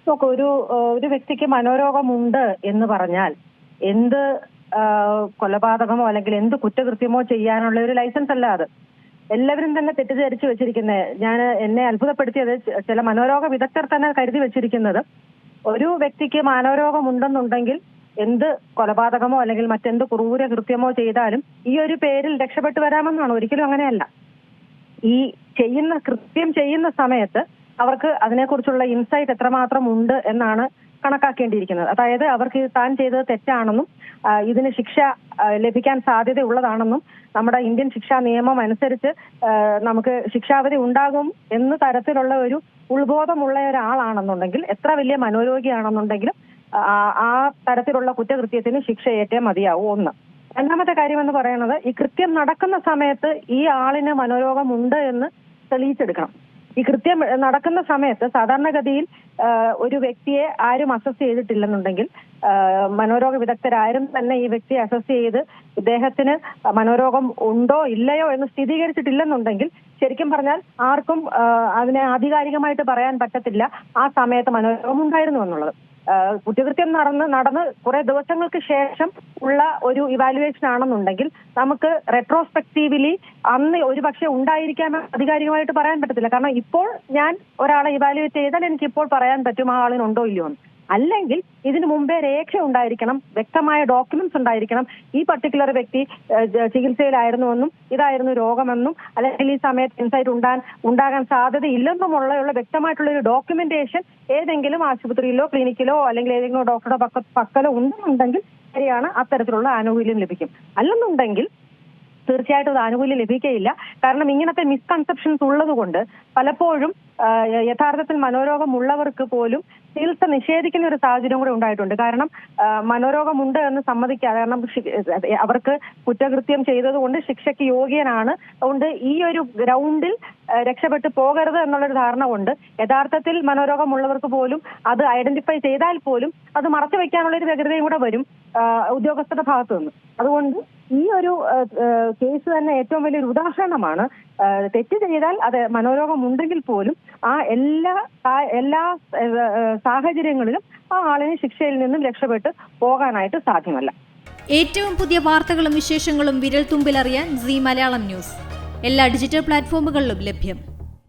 നോക്കൂ, ഒരു വ്യക്തിക്ക് മനോരോഗമുണ്ട് എന്ന് പറഞ്ഞാൽ എന്ത് കൊലപാതകമോ അല്ലെങ്കിൽ എന്ത് കുറ്റകൃത്യമോ ചെയ്യാനുള്ള ഒരു ലൈസൻസ് അല്ല അത്. എല്ലാവരും തന്നെ തെറ്റിദ്ധരിച്ചു വെച്ചിരിക്കുന്നത്, എന്നെ അത്ഭുതപ്പെടുത്തിയത് ചില മനോരോഗ വിദഗ്ധർ തന്നെ കരുതി വെച്ചിരിക്കുന്നത്, ഒരു വ്യക്തിക്ക് മനോരോഗമുണ്ടെന്നുണ്ടെങ്കിൽ എന്ത് കൊലപാതകമോ അല്ലെങ്കിൽ മറ്റെന്ത് ക്രൂര കൃത്യമോ ചെയ്താലും ഈ ഒരു പേരിൽ രക്ഷപ്പെട്ടു വരാമെന്നാണ്. ഒരിക്കലും അങ്ങനെയല്ല. ഈ കൃത്യം ചെയ്യുന്ന സമയത്ത് അവർക്ക് അതിനെക്കുറിച്ചുള്ള ഇൻസൈറ്റ് എത്രമാത്രം ഉണ്ട് എന്നാണ് കണക്കാക്കേണ്ടിയിരിക്കുന്നത്. അതായത് അവർക്ക് താൻ ചെയ്തത് തെറ്റാണെന്നും ഇതിന് ശിക്ഷ ലഭിക്കാൻ സാധ്യതയുള്ളതാണെന്നും നമ്മുടെ ഇന്ത്യൻ ശിക്ഷാ നിയമം അനുസരിച്ച് നമുക്ക് ശിക്ഷാവിധി ഉണ്ടാകും എന്ന തരത്തിലുള്ള ഒരു ഉത്ബോധമുള്ള ഒരാളാണെന്നുണ്ടെങ്കിൽ, എത്ര വലിയ മനോരോഗിയാണെന്നുണ്ടെങ്കിലും ആ തരത്തിലുള്ള കുറ്റകൃത്യത്തിന് ശിക്ഷ ഏറ്റേ മതിയാവും. ഒന്ന്. രണ്ടാമത്തെ കാര്യം എന്ന് പറയുന്നത്, ഈ കൃത്യം നടക്കുന്ന സമയത്ത് ഈ ആളിന് മനോരോഗമുണ്ട് എന്ന് തെളിയിച്ചെടുക്കണം. ഈ കൃത്യം നടക്കുന്ന സമയത്ത് സാധാരണഗതിയിൽ ഒരു വ്യക്തിയെ ആരും അസസ് ചെയ്തിട്ടില്ലെന്നുണ്ടെങ്കിൽ, മനോരോഗ വിദഗ്ധരാരും തന്നെ ഈ വ്യക്തിയെ അസസ് ചെയ്ത് ഇദ്ദേഹത്തിന് മനോരോഗം ഉണ്ടോ ഇല്ലയോ എന്ന് സ്ഥിരീകരിച്ചിട്ടില്ലെന്നുണ്ടെങ്കിൽ, ശരിക്കും പറഞ്ഞാൽ ആർക്കും അതിനെ ആധികാരികമായിട്ട് പറയാൻ പറ്റത്തില്ല ആ സമയത്ത് മനോരോഗം ഉണ്ടായിരുന്നു എന്നുള്ളത്. കുറ്റകൃത്യം നടന്ന് കുറെ ദിവസങ്ങൾക്ക് ശേഷം ഉള്ള ഒരു ഇവാലുവേഷൻ ആണെന്നുണ്ടെങ്കിൽ നമുക്ക് റെട്രോസ്പെക്റ്റീവ്ലി അന്ന് ഒരുപക്ഷെ ഉണ്ടായിരിക്കാൻ ആധികാരികമായിട്ട് പറയാൻ പറ്റത്തില്ല. കാരണം ഇപ്പോൾ ഞാൻ ഒരാളെ ഇവാലുവേറ്റ് ചെയ്താൽ എനിക്ക് ഇപ്പോൾ പറയാൻ പറ്റും ആ ആളിനുണ്ടോ ഇല്ലയോ എന്ന്. അല്ലെങ്കിൽ ഇതിനു മുമ്പേ രേഖ ഉണ്ടായിരിക്കണം, വ്യക്തമായ ഡോക്യുമെന്റ്സ് ഉണ്ടായിരിക്കണം. ഈ പർട്ടിക്കുലർ വ്യക്തി ചികിത്സയിലായിരുന്നുവെന്നും ഇതായിരുന്നു രോഗമെന്നും അല്ലെങ്കിൽ ഈ സമയത്ത് ഇൻസൈറ്റ് ഉണ്ടാകാൻ സാധ്യതയില്ലെന്നുമുള്ള വ്യക്തമായിട്ടുള്ള ഒരു ഡോക്യുമെന്റേഷൻ ഏതെങ്കിലും ആശുപത്രിയിലോ ക്ലിനിക്കിലോ അല്ലെങ്കിൽ ഏതെങ്കിലും ഡോക്ടറുടെ പക്കലോ ഉണ്ടെന്നുണ്ടെങ്കിൽ ശരിയാണ്, അത്തരത്തിലുള്ള ആനുകൂല്യം ലഭിക്കും. അല്ലെന്നുണ്ടെങ്കിൽ തീർച്ചയായിട്ടും അത് ആനുകൂല്യം ലഭിക്കുകയില്ല. കാരണം ഇങ്ങനത്തെ മിസ്കൺസെപ്ഷൻസ് ഉള്ളത് കൊണ്ട് പലപ്പോഴും യഥാർത്ഥത്തിൽ മനോരോഗമുള്ളവർക്ക് പോലും ചികിത്സ നിഷേധിക്കുന്ന ഒരു സാഹചര്യം കൂടെ ഉണ്ടായിട്ടുണ്ട്. കാരണം മനോരോഗമുണ്ട് എന്ന് സമ്മതിക്കാതെ, കാരണം അവർക്ക് കുറ്റകൃത്യം ചെയ്തതുകൊണ്ട് ശിക്ഷയ്ക്ക് യോഗ്യനാണ്, അതുകൊണ്ട് ഈ ഒരു ഗ്രൗണ്ടിൽ രക്ഷപ്പെട്ടു പോകരുത് എന്നുള്ളൊരു ധാരണ കൊണ്ട് യഥാർത്ഥത്തിൽ മനോരോഗമുള്ളവർക്ക് പോലും അത് ഐഡന്റിഫൈ ചെയ്താൽ പോലും അത് മറച്ചു വെക്കാനുള്ള ഒരു വ്യഗ്രതയും കൂടെ വരും ഉദ്യോഗസ്ഥരുടെ ഭാഗത്തു നിന്ന്. അതുകൊണ്ട് ഈ ഒരു കേസ് തന്നെ ഏറ്റവും വലിയൊരു ഉദാഹരണമാണ്. തെറ്റ് ചെയ്താൽ അത് മനോരോഗം ഉണ്ടെങ്കിൽ പോലും ആ എല്ലാ സാഹചര്യങ്ങളിലും ആ ആളിന് ശിക്ഷയിൽ നിന്നും രക്ഷപ്പെട്ട് പോകാനായിട്ട് സാധ്യമല്ല. ഏറ്റവും പുതിയ വാർത്തകളും വിശേഷങ്ങളും വിരൽ തുമ്പിലറിയാൻ സീ മലയാളം ന്യൂസ് എല്ലാ ഡിജിറ്റൽ പ്ലാറ്റ്ഫോമുകളിലും ലഭ്യം.